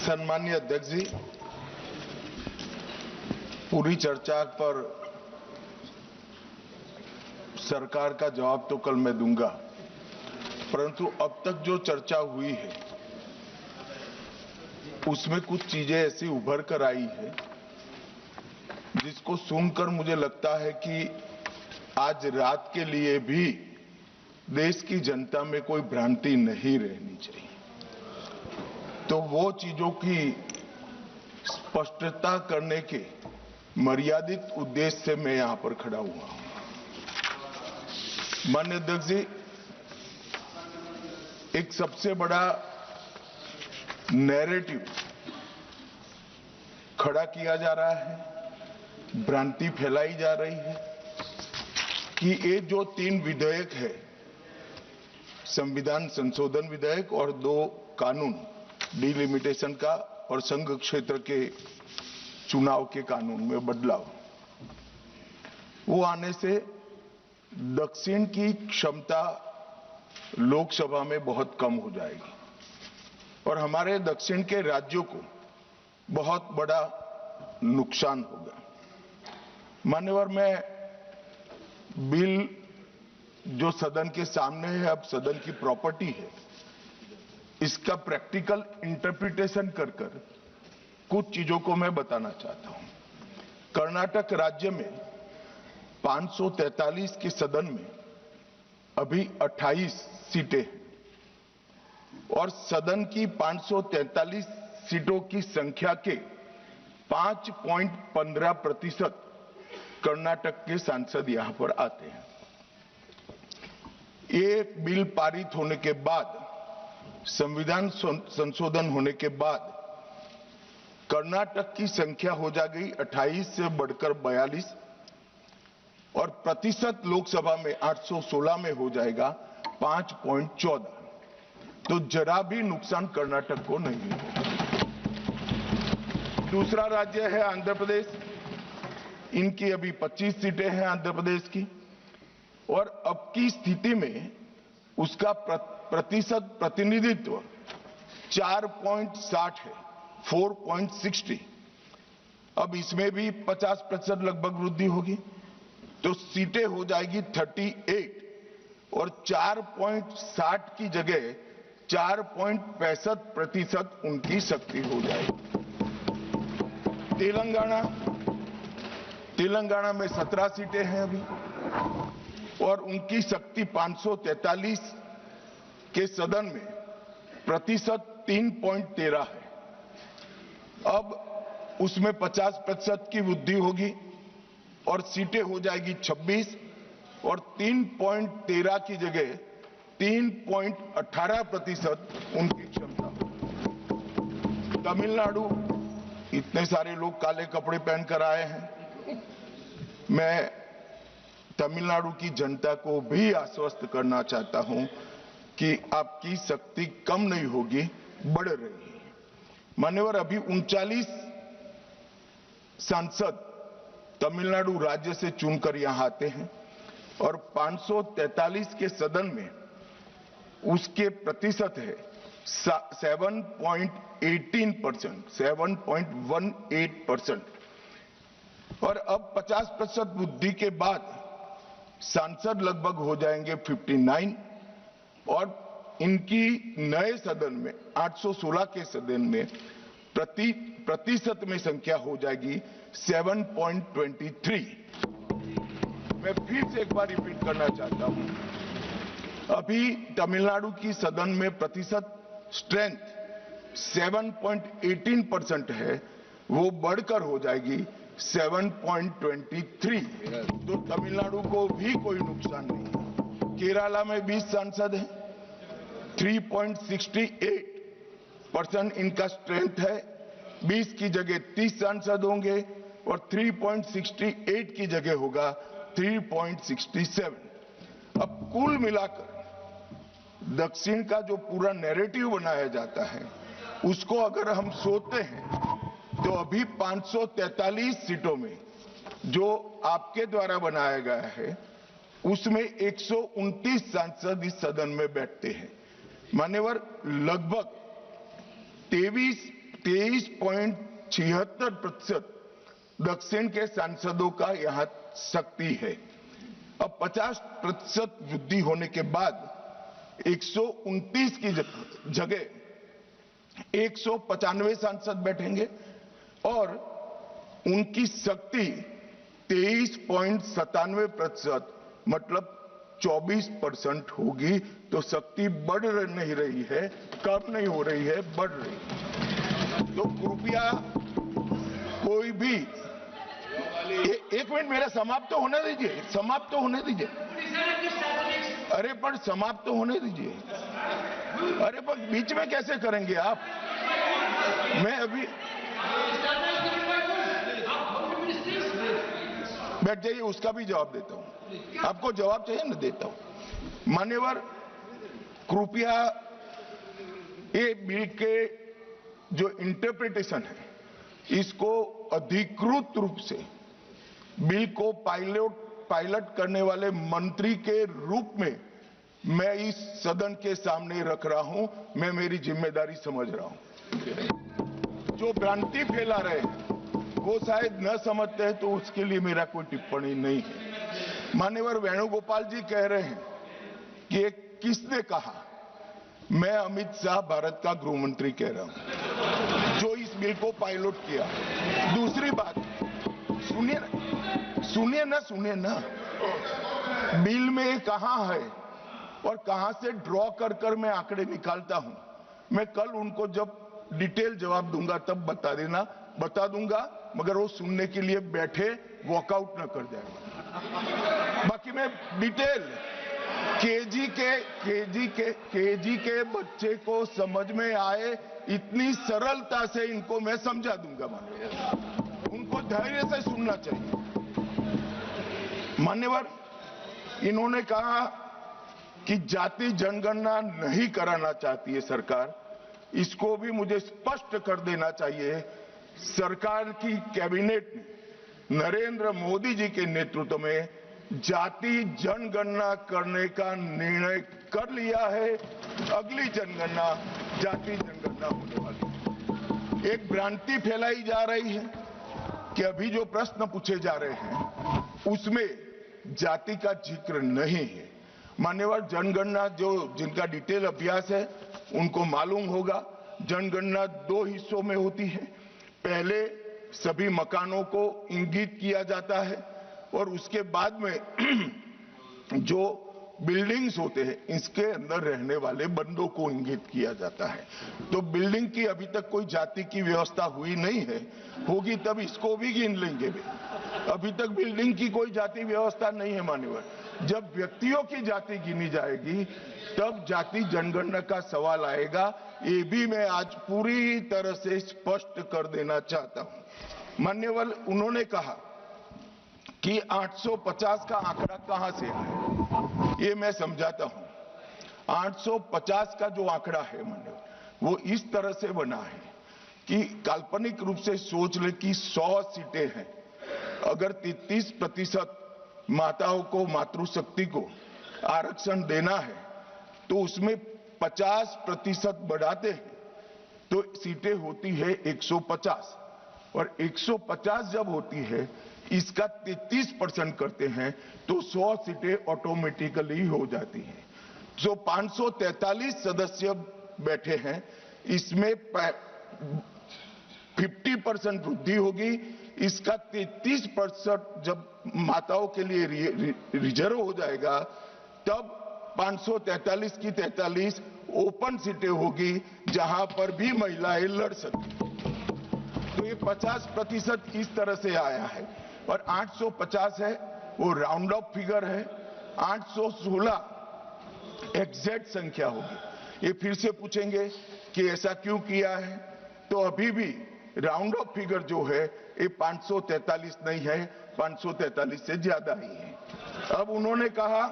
सम्मानीय अध्यक्ष जी, पूरी चर्चा पर सरकार का जवाब तो कल मैं दूंगा, परंतु अब तक जो चर्चा हुई है उसमें कुछ चीजें ऐसी उभर कर आई है जिसको सुनकर मुझे लगता है कि आज रात के लिए भी देश की जनता में कोई भ्रांति नहीं रहनी चाहिए। तो वो चीजों की स्पष्टता करने के मर्यादित उद्देश्य से मैं यहां पर खड़ा हुआ हूं। माननीय अध्यक्ष जी, एक सबसे बड़ा नैरेटिव खड़ा किया जा रहा है, भ्रांति फैलाई जा रही है कि ये जो 3 विधेयक है, संविधान संशोधन विधेयक और 2 कानून, डिलिमिटेशन का और संघ क्षेत्र के चुनाव के कानून में बदलाव, वो आने से दक्षिण की क्षमता लोकसभा में बहुत कम हो जाएगी और हमारे दक्षिण के राज्यों को बहुत बड़ा नुकसान होगा। मान्यवर, मैं बिल जो सदन के सामने है, अब सदन की प्रॉपर्टी है, इसका प्रैक्टिकल इंटरप्रिटेशन कर कुछ चीजों को मैं बताना चाहता हूं। कर्नाटक राज्य में 543 के सदन में अभी 28 सीटें और सदन की 543 सीटों की संख्या के 5.15% कर्नाटक के सांसद यहां पर आते हैं। ये बिल पारित होने के बाद, संविधान संशोधन होने के बाद कर्नाटक की संख्या हो जाएगी 28 से बढ़कर 42 और प्रतिशत लोकसभा में 816 में हो जाएगा 5.14। तो जरा भी नुकसान कर्नाटक को नहीं होगा। दूसरा राज्य है आंध्र प्रदेश, इनकी अभी 25 सीटें हैं आंध्र प्रदेश की और अब की स्थिति में उसका प्रतिशत प्रतिनिधित्व 4.60 है, 4.60। अब इसमें भी 50% लगभग वृद्धि होगी, तो सीटें हो जाएगी 38 और 4.60 की जगह 4.65% उनकी शक्ति हो जाएगी। तेलंगाना में 17 सीटें हैं अभी और उनकी शक्ति 543 के सदन में प्रतिशत 3.13 है। अब उसमें 50% की वृद्धि होगी और सीटें हो जाएगी 26 और 3.13 की जगह 3.18% उनकी क्षमता होगी। तमिलनाडु, इतने सारे लोग काले कपड़े पहनकर आए हैं, मैं तमिलनाडु की जनता को भी आश्वस्त करना चाहता हूं कि आपकी शक्ति कम नहीं होगी, बढ़ रही है। मान्यवर, अभी 39 सांसद तमिलनाडु राज्य से चुनकर यहां आते हैं और 543 के सदन में उसके प्रतिशत है 7.18%, 7.18%। और अब 50% वृद्धि के बाद सांसद लगभग हो जाएंगे 59 और इनकी नए सदन में 816 के सदन में प्रतिशत में संख्या हो जाएगी 7.23। मैं फिर से एक बार रिपीट करना चाहता हूं, अभी तमिलनाडु की सदन में प्रतिशत स्ट्रेंथ 7.18% है, वो बढ़कर हो जाएगी 7.23। तो तमिलनाडु को भी कोई नुकसान नहीं है। केरला में 20 सांसद हैं, 3.68% इनका स्ट्रेंथ है, 20 की जगह 30 सांसद होंगे और 3.68 की जगह होगा 3.67। अब कुल मिलाकर दक्षिण का जो पूरा नैरेटिव बनाया जाता है उसको अगर हम सोचते हैं तो अभी 543 सीटों में जो आपके द्वारा बनाया गया है उसमें 129 सांसद इस सदन में बैठते हैं। मान्यवर, लगभग 23.76% दक्षिण के सांसदों का यहां शक्ति है। अब 50% वृद्धि होने के बाद 129 की जगह 195 सांसद बैठेंगे और उनकी शक्ति 23.97% मतलब 24% होगी। तो शक्ति बढ़ नहीं रही है, कम नहीं हो रही है, बढ़ रही है। तो कृपया कोई भी एक मिनट मेरा समाप्त तो होने दीजिए, समाप्त तो होने दीजिए। अरे पर समाप्त तो होने दीजिए। अरे पर बीच में कैसे करेंगे आप? मैं अभी बैठ जाइए, उसका भी जवाब देता हूं। आपको जवाब चाहिए ना, देता हूं। मान्यवर, कृपया ये बिल के जो इंटरप्रिटेशन है इसको अधिकृत रूप से बिल को पायलट करने वाले मंत्री के रूप में मैं इस सदन के सामने रख रहा हूं। मैं मेरी जिम्मेदारी समझ रहा हूं। जो भ्रांति फैला रहे हैं वो शायद न समझते हैं, तो उसके लिए मेरा कोई टिप्पणी नहीं है। माननीय वेणुगोपाल जी कह रहे हैं कि किसने कहा? मैं अमित शाह भारत का गृह मंत्री कह रहा हूं, जो इस बिल को पायलट किया। दूसरी बात, सुनिए ना, बिल में कहां है और कहां से ड्रॉ कर मैं आंकड़े निकालता हूं। मैं कल उनको जब डिटेल जवाब दूंगा तब बता दूंगा, मगर वो सुनने के लिए बैठे वॉकआउट न कर जाए। बाकी मैं डिटेल केजी के बच्चे को समझ में आए इतनी सरलता से इनको मैं समझा दूंगा। उनको धैर्य से सुनना चाहिए। मान्यवर, इन्होंने कहा कि जाति जनगणना नहीं कराना चाहती है सरकार। इसको भी मुझे स्पष्ट कर देना चाहिए। सरकार की कैबिनेट ने नरेंद्र मोदी जी के नेतृत्व में जाति जनगणना करने का निर्णय कर लिया है। अगली जनगणना जाति जनगणना होने वाली है। एक भ्रांति फैलाई जा रही है कि अभी जो प्रश्न पूछे जा रहे हैं उसमें जाति का जिक्र नहीं है। मान्यवर, जनगणना जिनका डिटेल अभ्यास है उनको मालूम होगा, जनगणना 2 हिस्सों में होती है। पहले सभी मकानों को इंगित किया जाता है और उसके बाद में जो बिल्डिंग्स होते हैं इसके अंदर रहने वाले बंदों को इंगित किया जाता है। तो बिल्डिंग की अभी तक कोई जाति की व्यवस्था हुई नहीं है, होगी तब इसको भी गिन लेंगे। अभी तक बिल्डिंग की कोई जाति व्यवस्था नहीं है। मान्यवर, जब व्यक्तियों की जाति गिनी जाएगी तब जाति जनगणना का सवाल आएगा। ये भी मैं आज पूरी तरह से स्पष्ट कर देना चाहता हूं। मान्यवर, उन्होंने कहा कि 850 का आंकड़ा कहां से आया, ये मैं समझाता हूं। 850 का जो आंकड़ा है मान्यवर, वो इस तरह से बना है कि काल्पनिक रूप से सोच ले कि 100 सीटें हैं। अगर 33% माताओं को, मातृशक्ति को आरक्षण देना है तो उसमें 50% बढ़ाते हैं तो सीटें होती है 150, और 150 जब होती है इसका 33% करते हैं तो 100 सीटें ऑटोमेटिकली हो जाती हैं। जो 543 सदस्य बैठे हैं इसमें 50% वृद्धि होगी। इसका 33% जब माताओं के लिए रिजर्व हो जाएगा तब 543 की 43 ओपन सीटें होगी जहां पर भी महिलाएं लड़ सकती। तो ये 50% इस तरह से आया है। और 850 है वो राउंड ऑफ फिगर है, 816 एग्जैक्ट संख्या होगी। ये फिर से पूछेंगे कि ऐसा क्यों किया है, तो अभी भी राउंड ऑफ फिगर जो है ये 543 नहीं है, 543 से ज्यादा ही है। अब उन्होंने कहा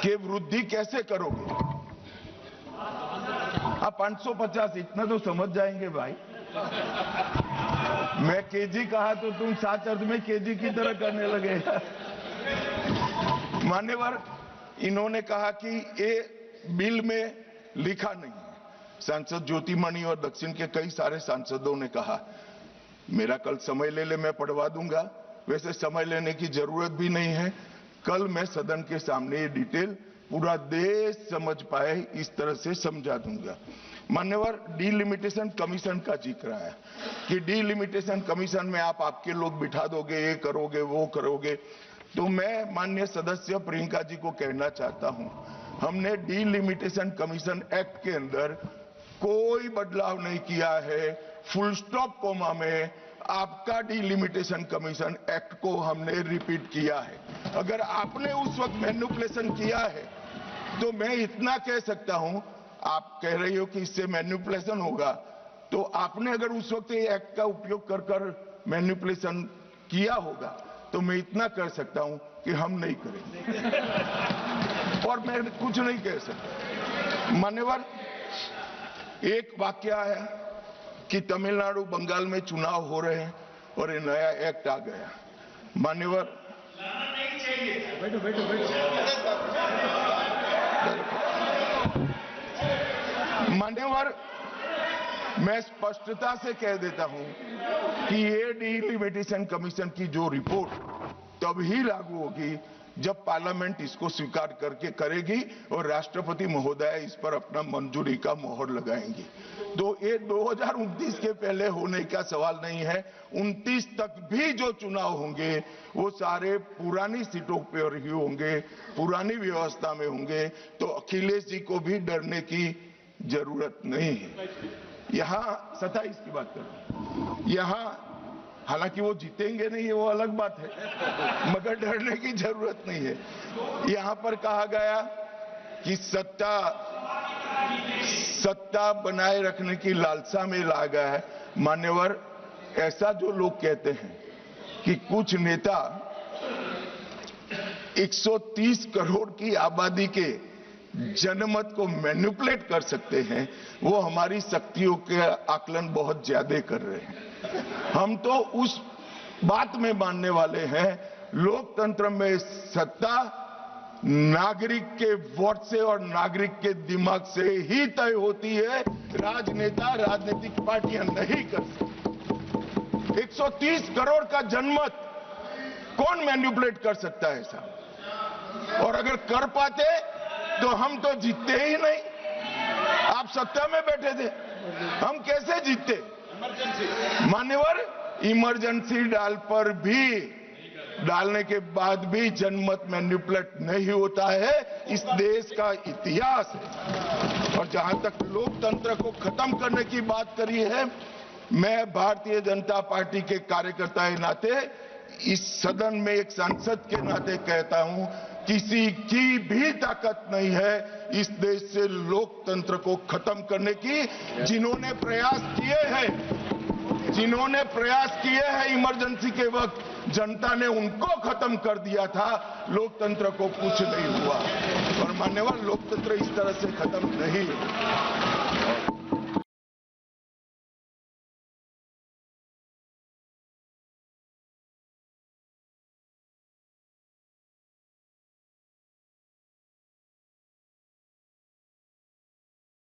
कि वृद्धि कैसे करोगे? आप 550 इतना तो समझ जाएंगे भाई। मैं केजी कहा तो तुम 7 अर्थ में केजी की तरह करने लगे। मान्यवर, इन्होंने कहा कि ये बिल में लिखा नहीं है, सांसद ज्योतिमणि और दक्षिण के कई सारे सांसदों ने कहा, मेरा कल समय ले ले, मैं पढ़वा दूंगा। वैसे समय लेने की जरूरत भी नहीं है। कल मैं सदन के सामने ये डिटेल पूरा देश समझ पाए इस तरह से समझा दूंगा। मान्यवर, डीलिमिटेशन कमीशन का जिक्र आया कि डीलिमिटेशन कमीशन में आप आपके लोग बिठा दोगे, ये करोगे, वो करोगे। तो मैं माननीय सदस्य प्रियंका जी को कहना चाहता हूं, हमने डीलिमिटेशन कमीशन एक्ट के अंदर कोई बदलाव नहीं किया है। फुल स्टॉप कोमा में आपका डीलिमिटेशन कमीशन एक्ट को हमने रिपीट किया है। अगर आपने उस वक्त मैनिपुलेशन किया है तो मैं इतना कह सकता हूं, आप कह रही हो कि इससे मैनिपुलेशन होगा, तो आपने अगर उस वक्त ये एक्ट का उपयोग कर कर मैनिपुलेशन किया होगा तो मैं इतना कह सकता हूं कि हम नहीं करेंगे और मैं कुछ नहीं कह सकता। मान्यवर, एक वाक्य आया कि तमिलनाडु बंगाल में चुनाव हो रहे हैं और ये नया एक्ट आ गया। मान्यवर, मान्यवर, मैं स्पष्टता से कह देता हूं कि ये डीलिमिटेशन कमीशन की जो रिपोर्ट तभी लागू होगी जब पार्लियामेंट इसको स्वीकार करके करेगी और राष्ट्रपति महोदय इस पर अपना मंजूरी का मोहर लगाएंगी। तो ये 2029 के पहले होने का सवाल नहीं है। 29 तक भी जो चुनाव होंगे वो सारे पुरानी सीटों पर ही होंगे, पुरानी व्यवस्था में होंगे। तो अखिलेश जी को भी डरने की जरूरत नहीं है। यहाँ 27 की बात करूं, यहाँ हालांकि वो जीतेंगे नहीं, वो अलग बात है, मगर डरने की जरूरत नहीं है। यहां पर कहा गया कि सत्ता बनाए रखने की लालसा में ला गया है। मान्यवर, ऐसा जो लोग कहते हैं कि कुछ नेता 130 करोड़ की आबादी के जनमत को मैनिपुलेट कर सकते हैं, वो हमारी शक्तियों के आकलन बहुत ज्यादा कर रहे हैं। हम तो उस बात में मानने वाले हैं, लोकतंत्र में सत्ता नागरिक के वोट से और नागरिक के दिमाग से ही तय होती है। राजनेता, राजनीतिक पार्टियां नहीं कर सकती। 130 करोड़ का जनमत कौन मैनिपुलेट कर सकता है ऐसा? और अगर कर पाते तो हम तो जीतते ही नहीं। आप सत्ता में बैठे थे, हम कैसे जीतते? मान्यवर, इमरजेंसी डालने के बाद भी जनमत मैनिपुलेट नहीं होता है। इस देश का इतिहास है। और जहां तक लोकतंत्र को खत्म करने की बात करी है, मैं भारतीय जनता पार्टी के कार्यकर्ता के नाते, इस सदन में एक सांसद के नाते कहता हूं, किसी की भी ताकत नहीं है इस देश से लोकतंत्र को खत्म करने की। जिन्होंने प्रयास किए हैं इमरजेंसी के वक्त, जनता ने उनको खत्म कर दिया था। लोकतंत्र को कुछ नहीं हुआ। और मान्यवर, लोकतंत्र इस तरह से खत्म नहीं हुआ।